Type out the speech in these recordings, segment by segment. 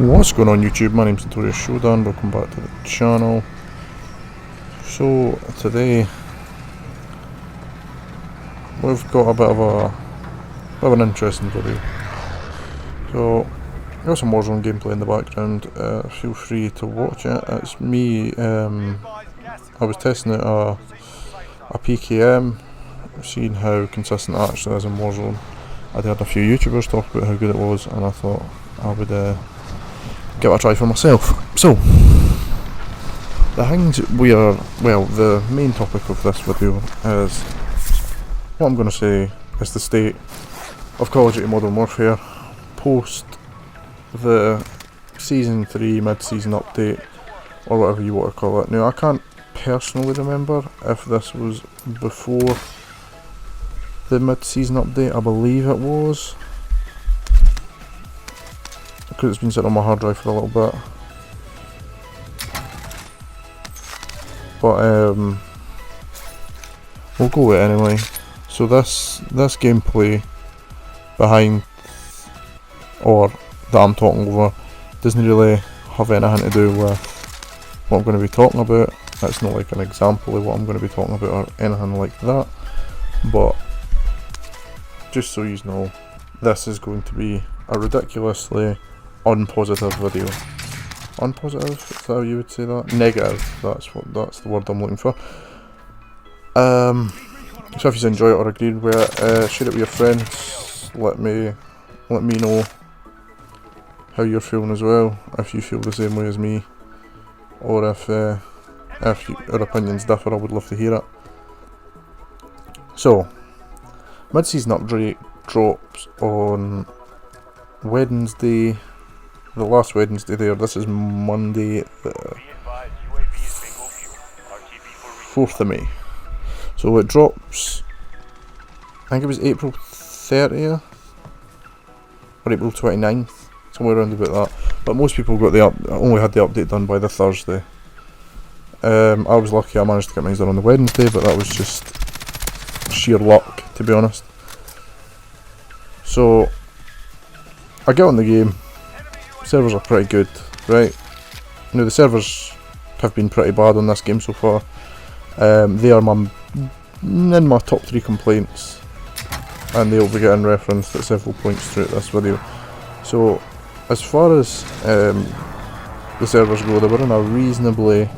What's going on YouTube? My name's Notorious Showdown, welcome back to the channel. So today we've got a bit of an interesting video. So got some Warzone gameplay in the background, feel free to watch it. It's me, I was testing out a PKM, seeing how consistent it actually is in Warzone. I'd heard a few YouTubers talk about how good it was and I thought I would give it a try for myself. So, the things the main topic of this video is, what I'm going to say is the state of Call of Duty Modern Warfare post the Season 3 mid-season update, or whatever you want to call it. Now, I can't personally remember if this was before the mid-season update. I believe it was, because it's been sitting on my hard drive for a little bit. But we'll go with it anyway. So this gameplay behind, or that I'm talking over, doesn't really have anything to do with what I'm going to be talking about. It's not like an example of what I'm going to be talking about or anything like that. But just so you know, this is going to be a ridiculously unpositive video. Unpositive? Is that how you would say that? Negative. That's the word I'm looking for. So if you enjoy it or agreed with it, share it with your friends. Let me know how you're feeling as well. If you feel the same way as me, or if your opinions differ, I would love to hear it. So, mid-season update drops on Wednesday, the last Wednesday there. This is Monday, the 4th of May. So it drops, I think it was April 30th, or April 29th, somewhere around about that. But most people got only had the update done by the Thursday. I was lucky, I managed to get mine done on the Wednesday, but that was just sheer luck, to be honest. So I get on the game. Servers are pretty good, right? Now the servers have been pretty bad on this game so far. They are in my top 3 complaints, and they'll be getting referenced at several points throughout this video. So as far as the servers go, they were in a reasonably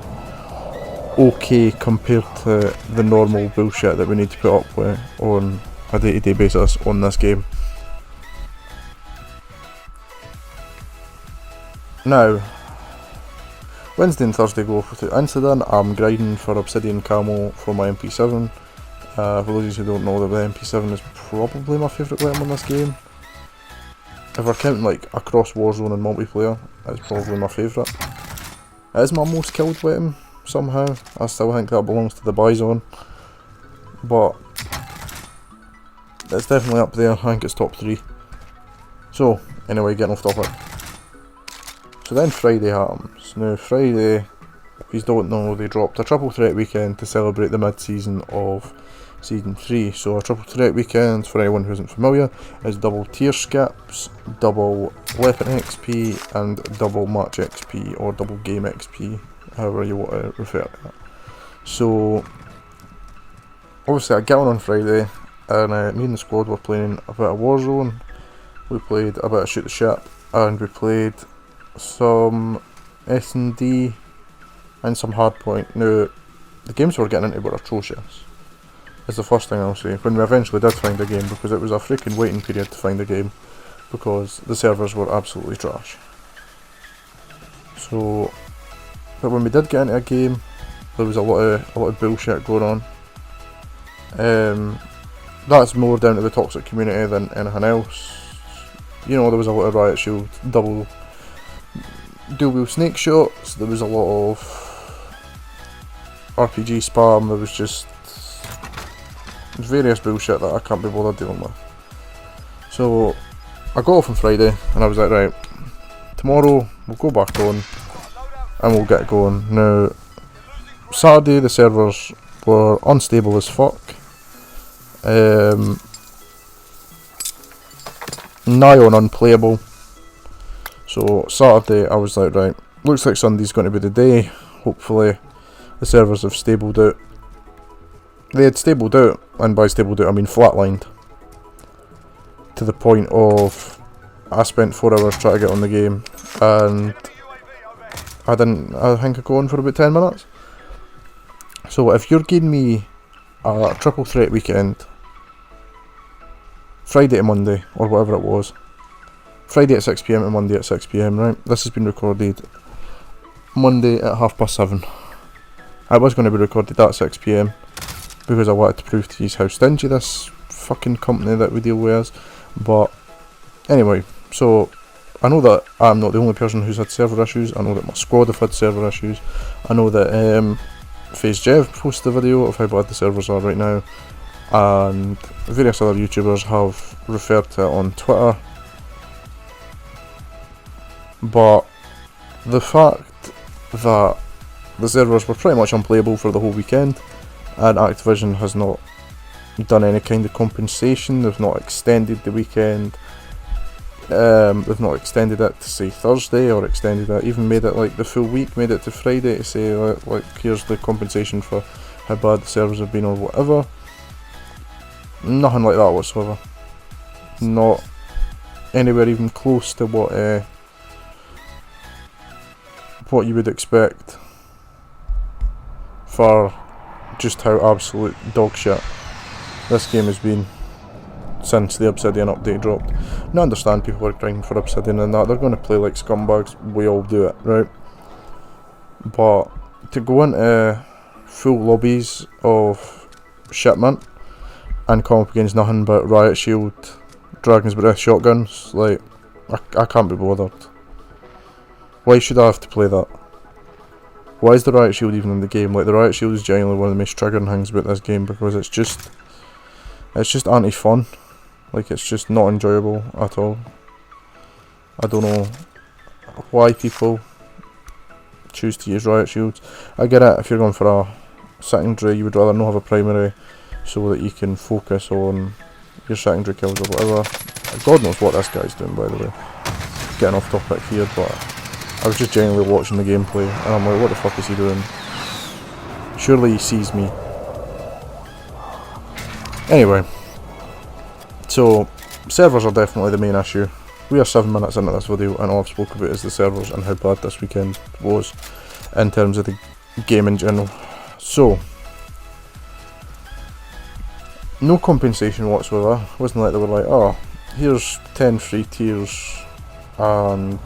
okay compared to the normal bullshit that we need to put up with on a day-to-day basis on this game. Now, Wednesday and Thursday go for the incident. I'm grinding for Obsidian Camo for my MP7. For those who don't know, the MP7 is probably my favourite weapon on this game. If we're counting like across Warzone and multiplayer, it's probably my favourite. It is my most killed weapon somehow. I still think that belongs to the Bison, but it's definitely up there. I think it's top 3. So anyway, getting off topic. So then Friday happens. Now Friday, if you don't know, they dropped a triple threat weekend to celebrate the mid-season of Season 3. So a triple threat weekend, for anyone who isn't familiar, is double tier skips, double weapon XP, and double match XP, or double game XP, however you want to refer to it. So obviously I get on Friday, and me and the squad were playing a bit of Warzone. We played a bit of Shoot the Ship, and we played some S&D and some Hardpoint. Now, the games we were getting into were atrocious, is the first thing I'll say, when we eventually did find a game, because it was a freaking waiting period to find a game, because the servers were absolutely trash. So, but when we did get into a game, there was a lot of bullshit going on. That's more down to the toxic community than anything else. You know, there was a lot of riot shield, dual wheel snake shots, there was a lot of RPG spam, there was just various bullshit that I can't be bothered dealing with. So I got off on Friday and I was like, right, tomorrow we'll go back on and we'll get going. Now Saturday the servers were unstable as fuck. Nigh on unplayable. So Saturday I was like, right, looks like Sunday's going to be the day. Hopefully the servers have stabled out. They had stabled out, and by stabled out I mean flatlined, to the point of I spent 4 hours trying to get on the game, and I think I go on for about 10 minutes. So if you're giving me a triple threat weekend, Friday to Monday, or whatever it was, Friday at 6 PM to Monday at 6 PM, right? This has been recorded Monday at 7:30. I was going to be recorded at 6 PM, because I wanted to prove to you how stingy this fucking company that we deal with is. But anyway, so I know that I'm not the only person who's had server issues. I know that my squad have had server issues. I know that FaZe Jev posted a video of how bad the servers are right now, and various other YouTubers have referred to it on Twitter. But the fact that the servers were pretty much unplayable for the whole weekend, and Activision has not done any kind of compensation. They've not extended the weekend. They've not extended it to say Thursday, or extended it, even made it like the full week, made it to Friday to say like here's the compensation for how bad the servers have been or whatever. Nothing like that whatsoever. Not anywhere even close to what you would expect for just how absolute dog shit this game has been since the Obsidian update dropped. Now I understand people are grinding for Obsidian and that, they're going to play like scumbags, we all do it, right? But to go into full lobbies of shipment and come up against nothing but Riot Shield, Dragon's Breath shotguns, like, I can't be bothered. Why should I have to play that? Why is the Riot Shield even in the game? Like, the Riot Shield is genuinely one of the most triggering things about this game, because it's just anti-fun. Like, it's just not enjoyable at all. I don't know why people choose to use Riot Shields. I get it, if you're going for a secondary, you would rather not have a primary, so that you can focus on your secondary kills or whatever. God knows what this guy's doing, by the way. Getting off topic here, but I was just genuinely watching the gameplay, and I'm like, what the fuck is he doing? Surely he sees me. Anyway, so servers are definitely the main issue. We are 7 minutes into this video, and all I've spoken about is the servers and how bad this weekend was in terms of the game in general. So, no compensation whatsoever. It wasn't like they were like, oh, here's 10 free tiers, and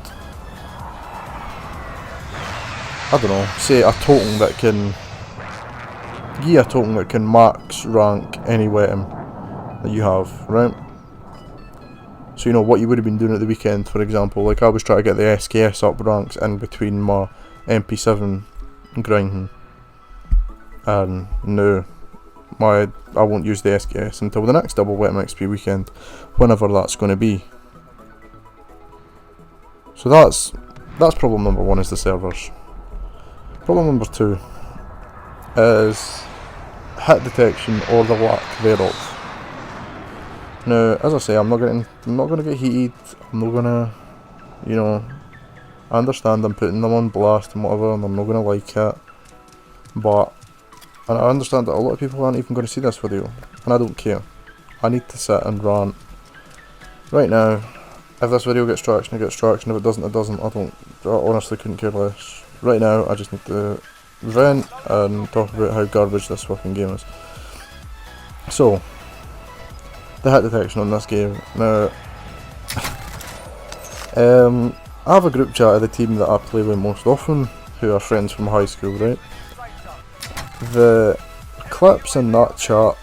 I don't know, say a token that can, a token that can max rank any weapon that you have, right? So you know what you would have been doing at the weekend, for example, like I was trying to get the SKS up ranks in between my MP7 grinding, and no, I won't use the SKS until the next double weapon XP weekend, whenever that's going to be. So that's problem number one, is the servers. Problem number two is hit detection, or the lack thereof. Now, as I say, I'm not gonna get heated. I'm not gonna, you know, I understand I'm putting them on blast and whatever, and I'm not gonna like it. But, and I understand that a lot of people aren't even gonna see this video, and I don't care. I need to sit and rant. Right now, if this video gets traction, it gets traction. If it doesn't, it doesn't. I honestly couldn't care less. Right now, I just need to vent and talk about how garbage this fucking game is. So, the hit detection on this game. Now, I have a group chat of the team that I play with most often, who are friends from high school, right? The clips in that chat,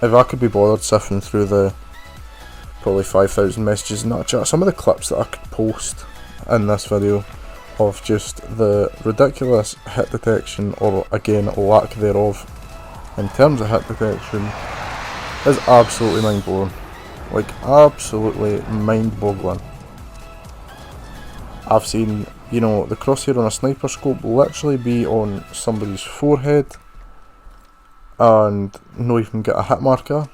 if I could be bothered sifting through the probably 5,000 messages in that chat, some of the clips that I could post in this video of just the ridiculous hit detection, or again, lack thereof, in terms of hit detection, is absolutely mind blowing. Like, absolutely mind boggling. I've seen, you know, the crosshair on a sniper scope literally be on somebody's forehead and not even get a hit marker.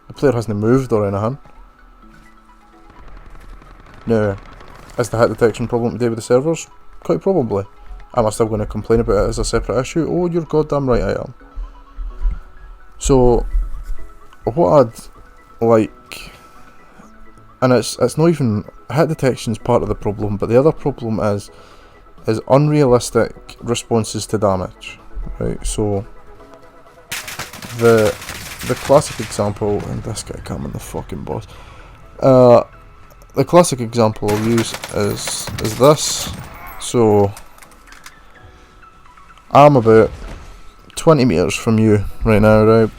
The player hasn't moved or anything. Now, Is the hit detection problem today with the servers? Quite probably. Am I still going to complain about it as a separate issue? Oh, you're goddamn right I am. So, what I'd like, and it's not even, hit detection is part of the problem, but the other problem is unrealistic responses to damage, right? So, the classic example, and this guy coming the fucking boss. The classic example I'll use is this. So, I'm about 20 metres from you right now, right?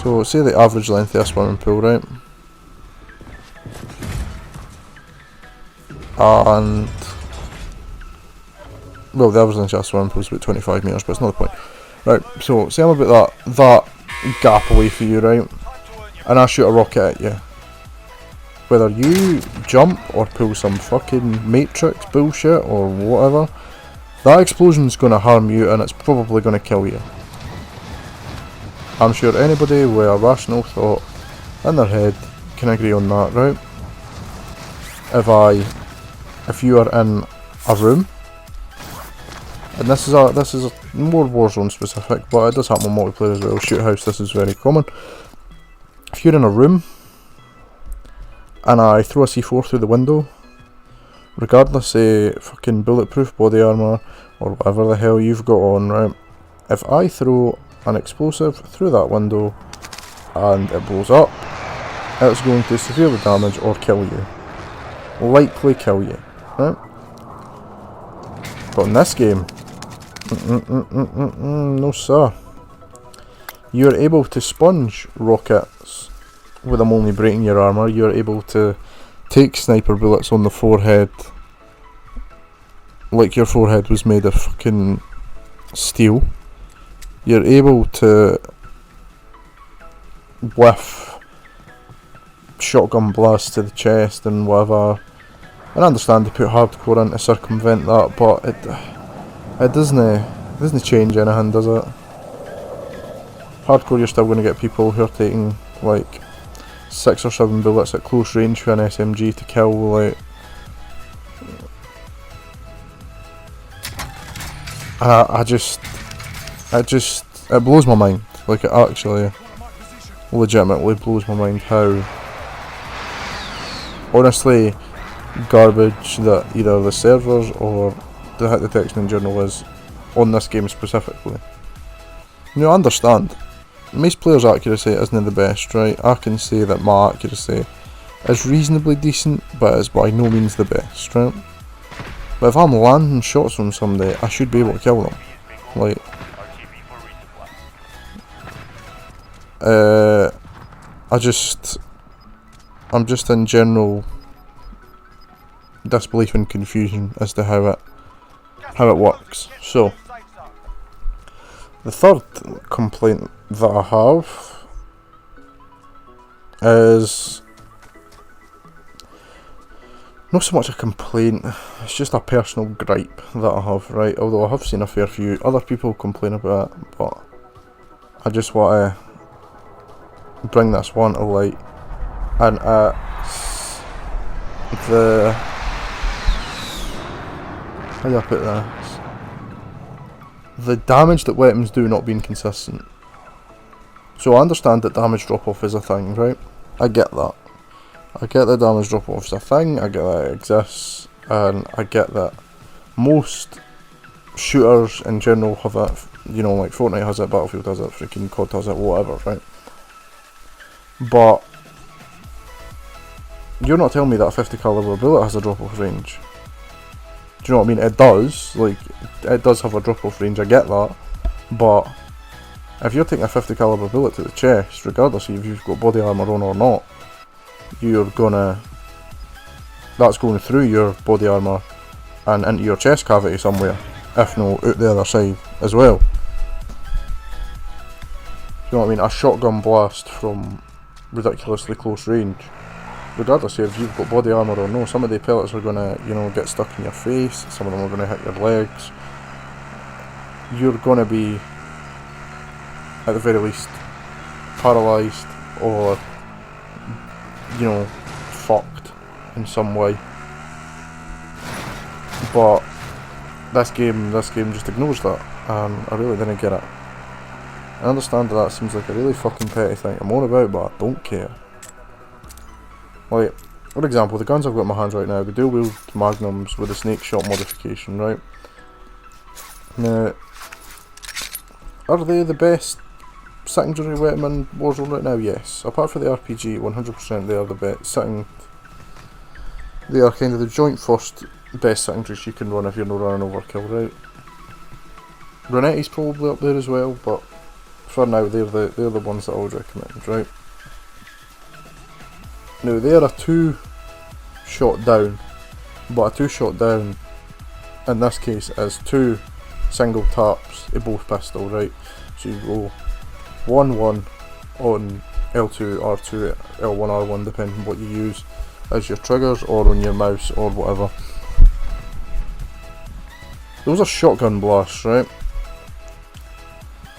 So, say the average length of a swimming pool, right? And, well, the average length of a swimming pool is about 25 metres, but it's not the point. Right, so, say I'm about that gap away from you, right? And I shoot a rocket at you. Whether you jump or pull some fucking Matrix bullshit or whatever, that explosion's gonna harm you and it's probably gonna kill you. I'm sure anybody with a rational thought in their head can agree on that, right? If you are in a room, and this is a more Warzone specific, but it does happen on multiplayer as well. Shoot house, this is very common. If you're in a room and I throw a C4 through the window, regardless of fucking bulletproof body armour or whatever the hell you've got on, right? If I throw an explosive through that window and it blows up, it's going to severely damage or kill you. Likely kill you, right? But in this game, no sir. You're able to sponge rockets with them only breaking your armour. You're able to take sniper bullets on the forehead like your forehead was made of fucking steel. You're able to whiff shotgun blasts to the chest and whatever. And I understand they put hardcore in to circumvent that, but it doesn't change anything, does it? Hardcore, you're still going to get people who are taking like 6 or 7 bullets at close range for an SMG to kill, like. It blows my mind. Like, it actually legitimately blows my mind how honestly garbage that either the servers or the hit detection in general is on this game specifically. You know, I understand. Most players' accuracy isn't the best, right? I can say that my accuracy is reasonably decent, but it's by no means the best, right? But if I'm landing shots from somebody, I should be able to kill them. Like, I'm just in general disbelief and confusion as to how it works. So, the third complaint that I have is not so much a complaint, it's just a personal gripe that I have, right? Although I have seen a fair few other people complain about it, but I just want to bring this one to light, and how do I put this? The damage that weapons do not being consistent. So I understand that damage drop off is a thing, right? I get that. I get that damage drop off is a thing, I get that it exists, and I get that most shooters in general have it, you know, like Fortnite has it, Battlefield has it, freaking COD has it, whatever, right? But you're not telling me that a 50 caliber bullet has a drop off range. Do you know what I mean? It does, like, it does have a drop off range, I get that, but if you're taking a 50 caliber bullet to the chest, regardless of if you've got body armour on or not, that's going through your body armour and into your chest cavity somewhere, if not out the other side as well. You know what I mean? A shotgun blast from ridiculously close range, regardless of if you've got body armour or no, some of the pellets are going to, you know, get stuck in your face, some of them are going to hit your legs. You're going to be, at the very least, paralysed or, you know, fucked in some way. But this game just ignores that, and I really didn't get it. I understand that seems like a really fucking petty thing to moan about, but I don't care. Like, for example, the guns I've got in my hands right now, the dual wield magnums with the snake shot modification, right? Now, are they the best secondary weapon in Warzone right now? Yes. Apart from the RPG, 100% they are the best they are kind of the joint first best secondaries you can run if you're not running overkill, right? Ranetti's probably up there as well, but for now they're the ones that I would recommend, right? Now they are a 2-shot down, but a 2-shot down in this case is 2 single taps of both pistol, right? So you go 1-1 on L2, R2, L1, R1 depending on what you use as your triggers, or on your mouse or whatever. Those are shotgun blasts, right?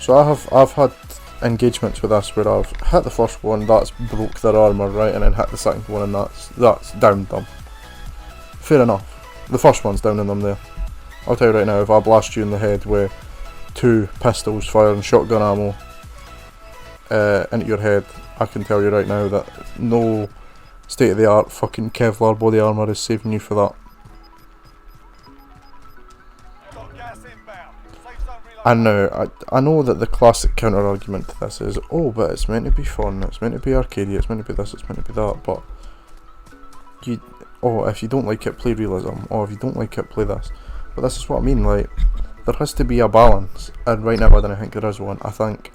So I've had engagements with this where I've hit the first one, that's broke their armour, right, and then hit the second one and that's downed them. Fair enough. The first one's downing them there. I'll tell you right now, if I blast you in the head with 2 pistols firing shotgun ammo into your head, I can tell you right now that no state of the art fucking Kevlar body armour is saving you for that. And now, I know that the classic counter argument to this is, oh, but it's meant to be fun, it's meant to be arcadey, it's meant to be this, it's meant to be that, but if you don't like it, play realism, or if you don't like it, play this. But this is what I mean, like, there has to be a balance, and right now I don't think there is one. I think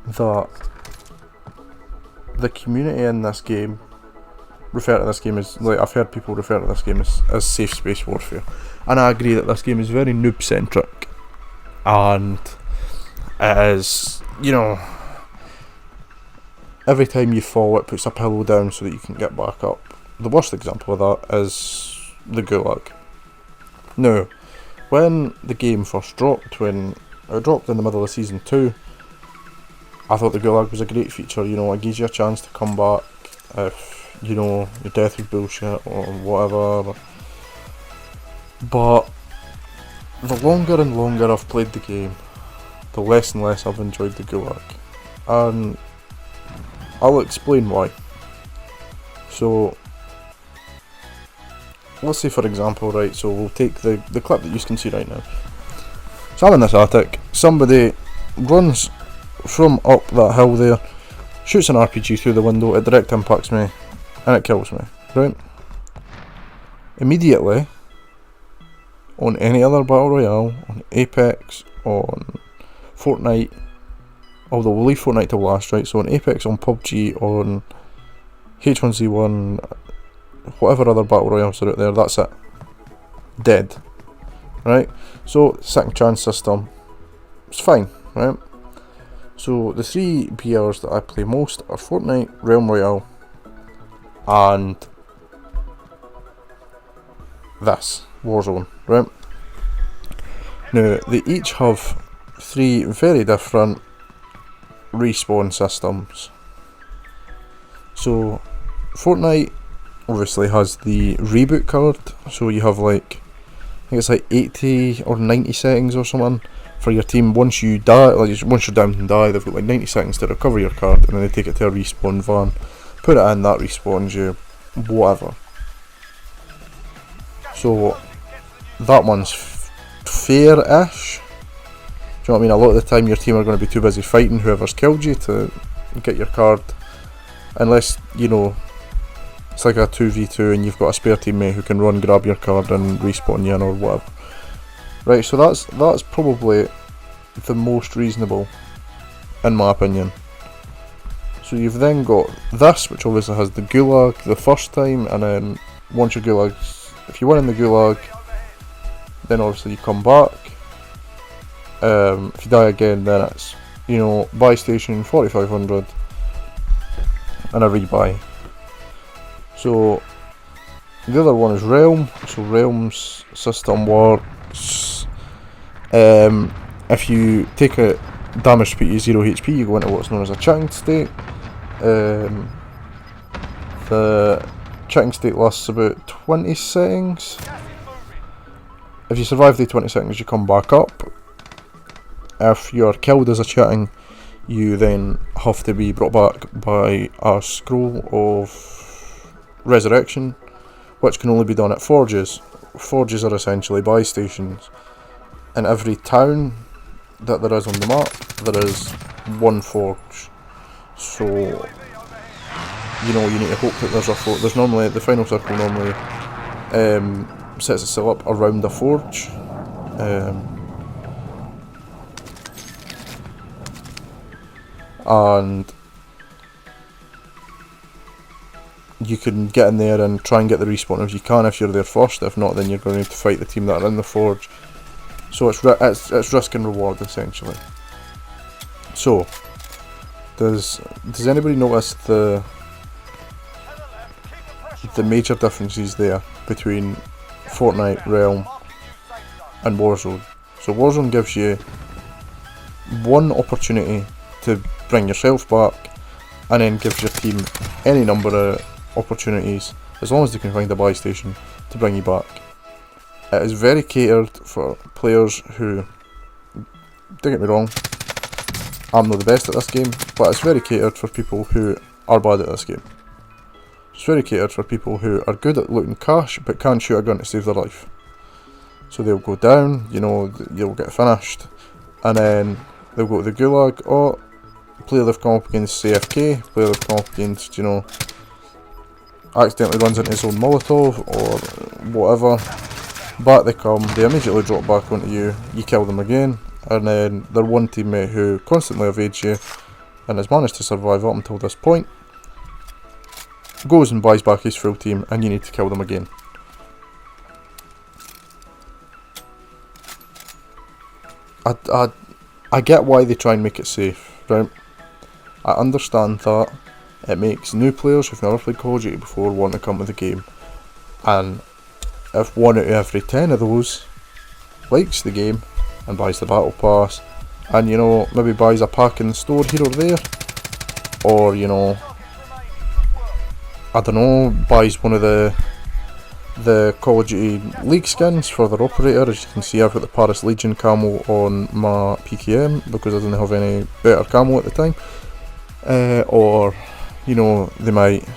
that the community in this game refer to this game as, like, I've heard people refer to this game as safe space warfare, and I agree that this game is very noob centric, and it is, you know, every time you fall it puts a pillow down so that you can get back up. The worst example of that is the Gulag. Now, when the game first dropped, when it dropped in the middle of season 2, I thought the Gulag was a great feature. You know, it gives you a chance to come back if, you know, your death was bullshit or whatever. But the longer and longer I've played the game, the less and less I've enjoyed the Gulag, and I'll explain why. So, let's say for example, right, so we'll take the clip that you can see right now. So I'm in this attic, somebody runs from up that hill there, shoots an RPG through the window, it direct impacts me, and it kills me, right? Immediately, on any other Battle Royale, on Apex, on Fortnite, although we'll leave Fortnite till last, right, so on Apex, on PUBG, on H1Z1, whatever other Battle Royales are out there, that's it. Dead. Right? So, second chance system, it's fine, right? So, the 3 BRs that I play most are Fortnite, Realm Royale, and this, Warzone, right? Now, they each have 3 very different respawn systems. So, Fortnite obviously has the reboot card, so you have like, I think it's like 80 or 90 settings or something for your team. Once you die, like once you're down and die, they've got like 90 seconds to recover your card, and then they take it to a respawn van, put it in, that respawns you, whatever. So that one's fair-ish. Do you know what I mean? A lot of the time your team are going to be too busy fighting whoever's killed you to get your card, unless, you know, it's like a 2v2 and you've got a spare teammate who can run, grab your card and respawn you in or whatever. Right, so that's probably the most reasonable, in my opinion. So you've then got this, which obviously has the Gulag the first time, and then once your Gulag, if you win in the Gulag, then obviously you come back. If you die again, then it's, you know, buy station 4500 and a rebuy. So the other one is Realm. So Realm's system works, if you take a damage to put you 0 HP, you go into what's known as a checking state. The checking state lasts about 20 seconds, If you survive the 20 seconds, you come back up. If you're killed as a chatting, you then have to be brought back by a scroll of resurrection, which can only be done at forges. Forges are essentially buy stations. In every town that there is on the map, there is one forge. So, you know, you need to hope that there's a forge. There's normally, the final circle normally sets itself up around a forge. And you can get in there and try and get the respawn if you can, if you're there first. If not, then you're going to need to fight the team that are in the forge. So it's risk and reward essentially. So does anybody notice the major differences there between Fortnite, Realm and Warzone? So Warzone gives you one opportunity to bring yourself back, and then gives your team any number of opportunities, as long as they can find a buy station, to bring you back. It is very catered for players who, don't get me wrong, I'm not the best at this game, but it's very catered for people who are bad at this game. It's very catered for people who are good at looting cash but can't shoot a gun to save their life. So they'll go down, you know, you'll get finished, and then they'll go to the gulag. Oh, player they've come up against AFK, player they've come up against, you know, accidentally runs into his own Molotov or whatever. Back they come, they immediately drop back onto you, you kill them again, and then their one teammate who constantly evades you and has managed to survive up until this point goes and buys back his full team, and you need to kill them again. I get why they try and make it safe, right? I understand that it makes new players who've never played Call of Duty before want to come to the game, and if 1 out of every 10 of those likes the game and buys the battle pass, and, you know, maybe buys a pack in the store here or there, or, you know, I don't know, buys one of the Call of Duty League skins for their operator. As you can see, I've got the Paris Legion camo on my PKM because I didn't have any better camo at the time. Or, you know, they might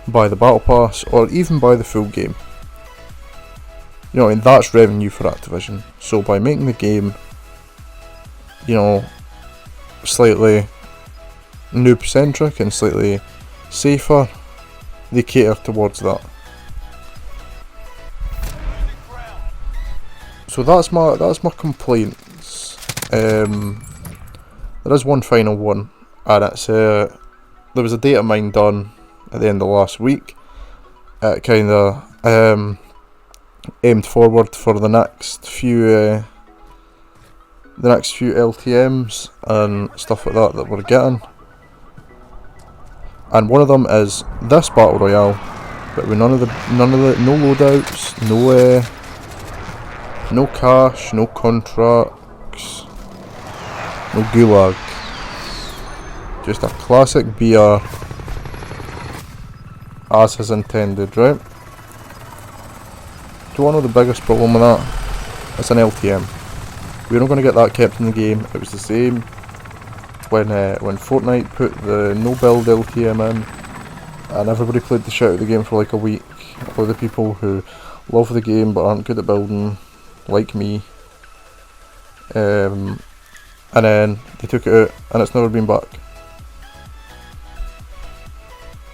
buy the battle pass or even buy the full game. You know, and that's revenue for Activision. So by making the game, you know, slightly noob centric and slightly safer, they cater towards that. So that's my complaints. There is one final one, and it's there was a data mine done at the end of last week. It kind of aimed forward for the next few LTMs and stuff like that we're getting. And one of them is this battle royale, but with none of the no loadouts, no cash, no contracts, no gulag. Just a classic BR as is intended, right? Do you want to know the biggest problem with that? It's an LTM. We're not going to get that kept in the game. It was the same when Fortnite put the no build LTM in, and everybody played the shit out of the game for like a week. All the people who love the game but aren't good at building, like me, and then they took it out and it's never been back.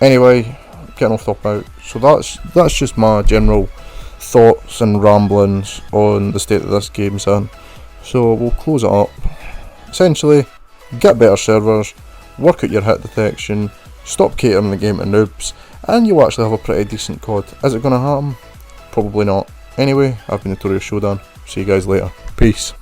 Anyway, getting off topic now. So that's just my general thoughts and ramblings on the state that this game's in. So we'll close it up. Essentially, get better servers, work out your hit detection, stop catering the game to noobs, and you'll actually have a pretty decent COD. Is it going to happen? Probably not. Anyway, I've been Notorious Showdown. See you guys later. Peace.